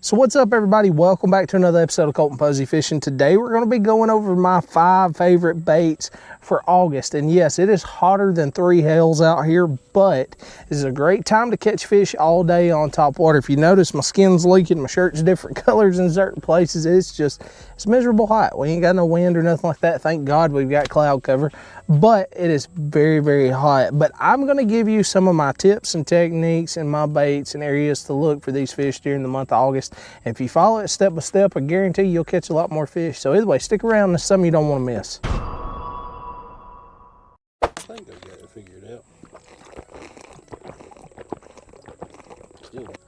So what's up, everybody? Welcome back to another episode of Colton Posey Fishing. Today we're going to be going over my 5 favorite baits for August. And yes, it is hotter than 3 hells out here, but this is a great time to catch fish all day on top water. If you notice, my skin's leaking, my shirt's different colors in certain places. It's miserable hot. We ain't got no wind or nothing like that. Thank God we've got cloud cover, but it is very, very hot. But I'm going to give you some of my tips and techniques and my baits and areas to look for these fish during the month of August. And if you follow it step by step, I guarantee you'll catch a lot more fish. So either way, stick around. There's something you don't want to miss. I think I got it figured out.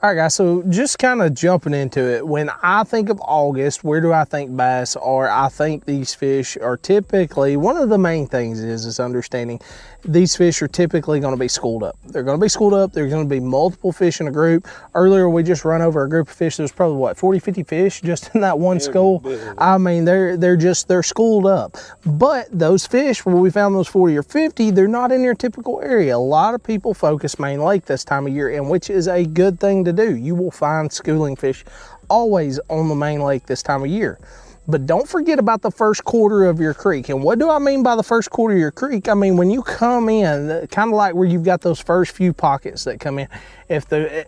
All right, guys, so just kind of jumping into it. When I think of August, where do I think bass are? I think these fish are typically, one of the main things is understanding these fish are typically going to be schooled up. They're going to be schooled up. There's going to be multiple fish in a group. Earlier, we just run over a group of fish. There's probably, what, 40, 50 fish just in that one school? I mean, they're schooled up. But those fish, where we found those 40 or 50, they're not in your typical area. A lot of people focus Main Lake this time of year, and which is a good thing to do. You will find schooling fish always on the Main Lake this time of year. But don't forget about the first quarter of your creek. And what do I mean by the first quarter of your creek? I mean, when you come in, kind of like where you've got those first few pockets that come in. If the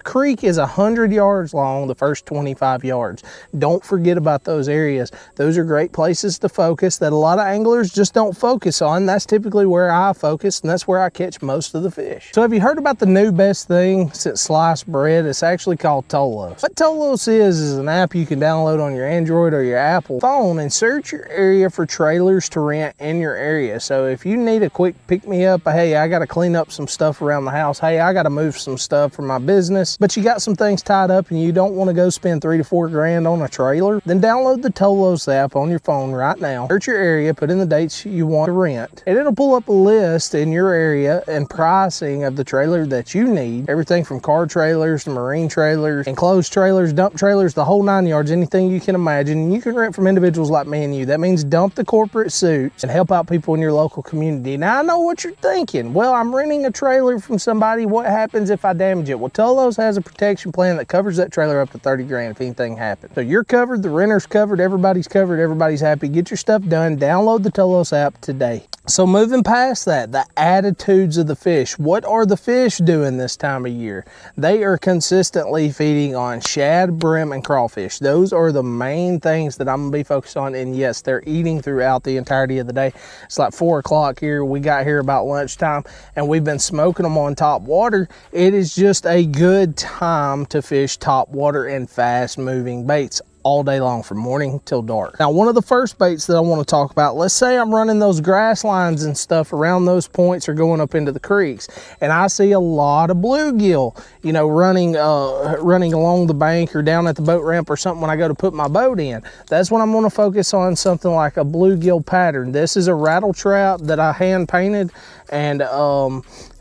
creek is 100 yards long, the first 25 yards, don't forget about those areas. Those are great places to focus that a lot of anglers just don't focus on. That's typically where I focus, and that's where I catch most of the fish. So have you heard about the new best thing since sliced bread? It's actually called Tolos. What Tolos is an app you can download on your Android or your Apple phone and search your area for trailers to rent in your area. So if you need a quick pick-me-up, hey, I got to clean up some stuff around the house, hey, I got to move some stuff for my business, but you got some things tied up and you don't want to go spend 3 to 4 grand on a trailer, then download the Tolos app on your phone right now. Search your area, put in the dates you want to rent, and it'll pull up a list in your area and pricing of the trailer that you need. Everything from car trailers to marine trailers, enclosed trailers, dump trailers, the whole 9 yards, anything you can imagine. And you can rent from individuals like me and you. That means dump the corporate suits and help out people in your local community. Now I know what you're thinking. Well, I'm renting a trailer from somebody. What happens if I damage it? Well, Tolos has a protection plan that covers that trailer up to 30 grand if anything happens. So you're covered, the renter's covered, everybody's happy. Get your stuff done. Download the Tolos app today. So moving past that, the attitudes of the fish. What are the fish doing this time of year? They are consistently feeding on shad, brim, and crawfish. Those are the main things that I'm gonna be focused on. And yes, they're eating throughout the entirety of the day. It's like 4 o'clock here. We got here about lunchtime and we've been smoking them on top water. It is just a good time to fish top water and fast moving baits all day long from morning till dark. Now, one of the first baits that I want to talk about, let's say I'm running those grass lines and stuff around those points or going up into the creeks, and I see a lot of bluegill, you know, running along the bank or down at the boat ramp or something when I go to put my boat in. That's when I'm going to focus on something like a bluegill pattern. This is a rattle trap that I hand painted, and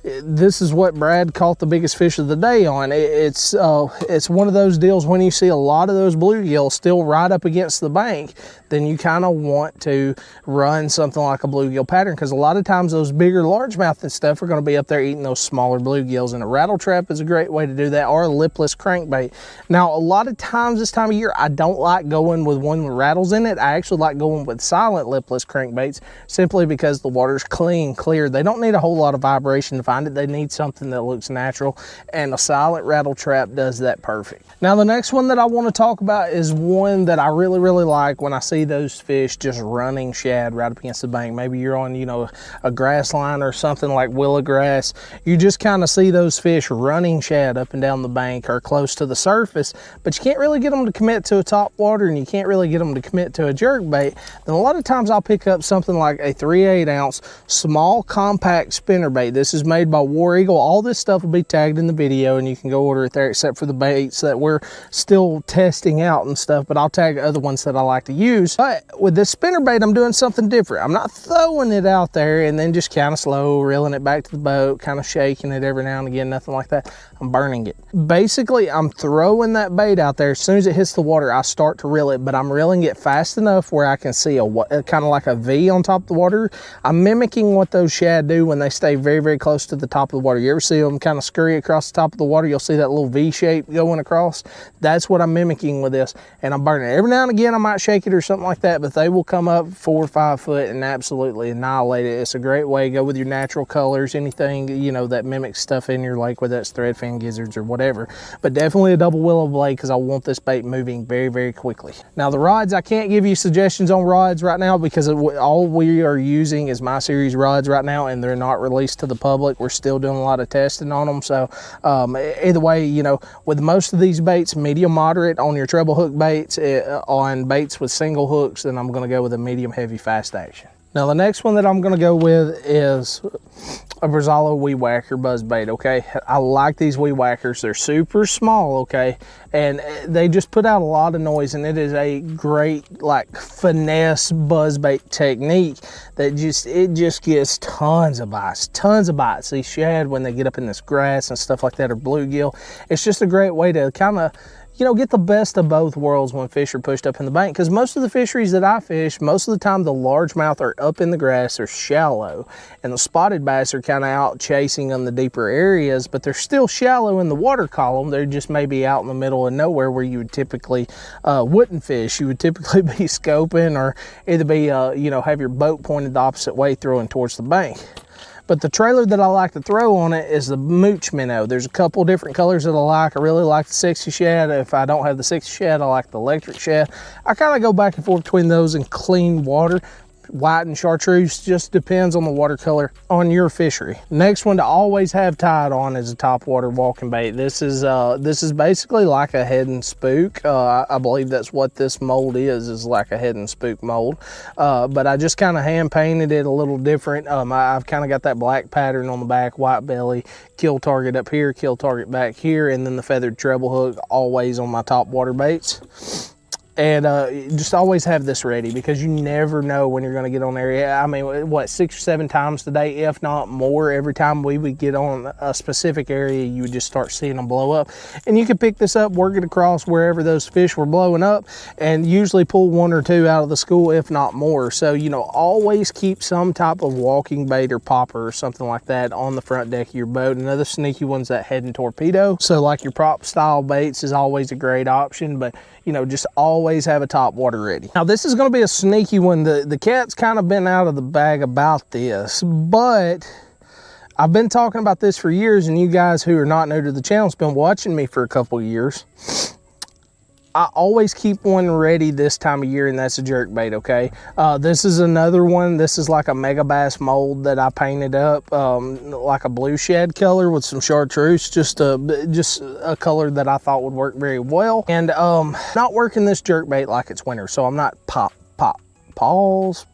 this is what Brad caught the biggest fish of the day on. It's one of those deals when you see a lot of those bluegill still right up against the bank, then you kind of want to run something like a bluegill pattern, because a lot of times those bigger largemouth and stuff are going to be up there eating those smaller bluegills, and a rattle trap is a great way to do that, or a lipless crankbait. Now, a lot of times this time of year, I don't like going with one with rattles in it. I actually like going with silent lipless crankbaits, simply because the water's clean, clear. They don't need a whole lot of vibration to find it. They need something that looks natural, and a silent rattle trap does that perfect. Now, the next one that I want to talk about is one that I really, really like when I see those fish just running shad right up against the bank. Maybe you're on, you know, a grass line or something like willow grass. You just kind of see those fish running shad up and down the bank or close to the surface, but you can't really get them to commit to a top water, and you can't really get them to commit to a jerkbait. Then a lot of times I'll pick up something like a 3/8 ounce small compact spinnerbait. This is made by War Eagle. All this stuff will be tagged in the video, and you can go order it there, except for the baits that we're still testing out and stuff, but I'll tag other ones that I like to use. use. But with this spinnerbait, I'm doing something different. I'm not throwing it out there and then just kind of slow reeling it back to the boat, kind of shaking it every now and again, nothing like that. I'm burning it. Basically, I'm throwing that bait out there. As soon as it hits the water, I start to reel it, but I'm reeling it fast enough where I can see a kind of like a V on top of the water. I'm mimicking what those shad do when they stay very, very close to the top of the water. You ever see them kind of scurry across the top of the water? You'll see that little V shape going across. That's what I'm mimicking with this, and I'm burning it. Every now and again, I might shake it or something like that, but they will come up 4 or 5 foot and absolutely annihilate it. It's a great way. Go with your natural colors, anything, you know, that mimics stuff in your lake, whether that's threadfin gizzards or whatever. But definitely a double willow blade, because I want this bait moving very, very quickly. Now the rods, I can't give you suggestions on rods right now because all we are using is my series rods right now, and they're not released to the public. We're still doing a lot of testing on them. So either way, you know, with most of these baits, medium moderate on your treble hook baits, on baits with single hooks, then I'm going to go with a medium heavy fast action. Now the next one that I'm going to go with is a Brazalo weed whacker buzz bait. Okay, I like these weed whackers. They're super small, okay, and they just put out a lot of noise, and it is a great like finesse buzz bait technique that just gets tons of bites. These shad, when they get up in this grass and stuff like that, or bluegill, it's just a great way to kind of, you know, get the best of both worlds when fish are pushed up in the bank. Because most of the fisheries that I fish, most of the time the largemouth are up in the grass, they're shallow, and the spotted bass are kind of out chasing on the deeper areas, but they're still shallow in the water column. They're just maybe out in the middle of nowhere where you would typically wouldn't fish. You would typically be scoping, or either be you know, have your boat pointed the opposite way throwing towards the bank. But the trailer that I like to throw on it is the mooch minnow. There's a couple different colors that I like. I really like the 60 shad. If I don't have the 60 shad, I like the electric shad. I kind of go back and forth between those and clean water. White and chartreuse, just depends on the watercolor on your fishery. Next one to always have tied on is a Topwater walking bait. This is basically like a head and spook. I believe that's what this mold is like a head and spook mold. But I just kind of hand painted it a little different. I've kind of got that black pattern on the back, white belly, kill target up here, kill target back here, and then the feathered treble hook always on my Topwater baits. And just always have this ready, because you never know when you're going to get on there. I mean, what, 6 or 7 times today, if not more, every time we would get on a specific area, you would just start seeing them blow up. And you could pick this up, work it across wherever those fish were blowing up, and usually pull 1 or 2 out of the school, if not more. So, you know, always keep some type of walking bait or popper or something like that on the front deck of your boat. Another sneaky one's that head and torpedo. So like your prop style baits is always a great option, but you know, just always have a Topwater ready. Now this is going to be a sneaky one. The cat's kind of been out of the bag about this, but I've been talking about this for years, and you guys who are not new to the channel has been watching me for a couple of years. I always keep one ready this time of year, and that's a jerkbait, okay? This is another one. This is like a mega bass mold that I painted up, like a blue shad color with some chartreuse, just a color that I thought would work very well. And not working this jerkbait like it's winter, so I'm not pause.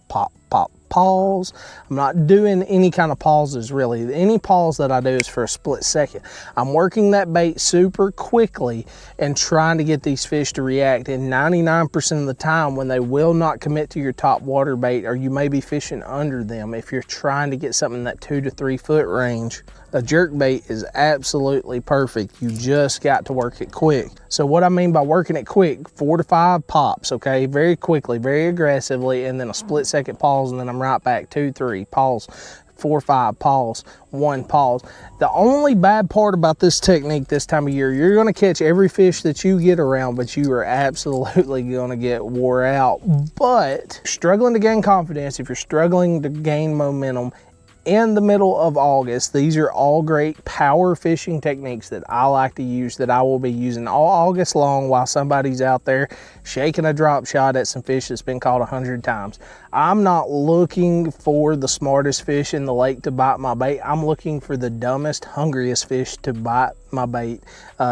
I'm not doing any kind of pauses really. Any pause that I do is for a split second. I'm working that bait super quickly and trying to get these fish to react. And 99% of the time, when they will not commit to your Topwater bait, or you may be fishing under them, if you're trying to get something in that 2 to 3 foot range, a jerkbait is absolutely perfect. You just got to work it quick. So what I mean by working it quick, 4 to 5 pops, okay? Very quickly, very aggressively, and then a split second pause, and then I'm right back. 2, 3, pause, 4, 5, pause, 1, pause. The only bad part about this technique this time of year, you're gonna catch every fish that you get around, but you are absolutely gonna get wore out. But struggling to gain confidence, if you're struggling to gain momentum, in the middle of August, these are all great power fishing techniques that I like to use, that I will be using all August long while somebody's out there shaking a drop shot at some fish that's been caught 100 times. I'm not looking for the smartest fish in the lake to bite my bait. I'm looking for the dumbest, hungriest fish to bite my bait,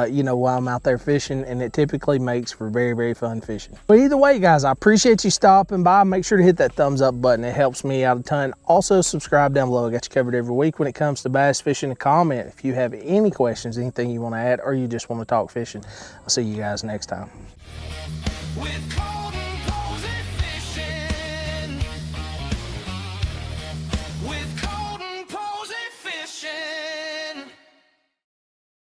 you know, while I'm out there fishing, and it typically makes for very, very fun fishing. But either way, guys, I appreciate you stopping by. Make sure to hit that thumbs up button. It helps me out a ton. Also, subscribe down below. I got you covered every week when it comes to bass fishing. Comment if you have any questions, anything you want to add, or you just want to talk fishing. I'll see you guys next time.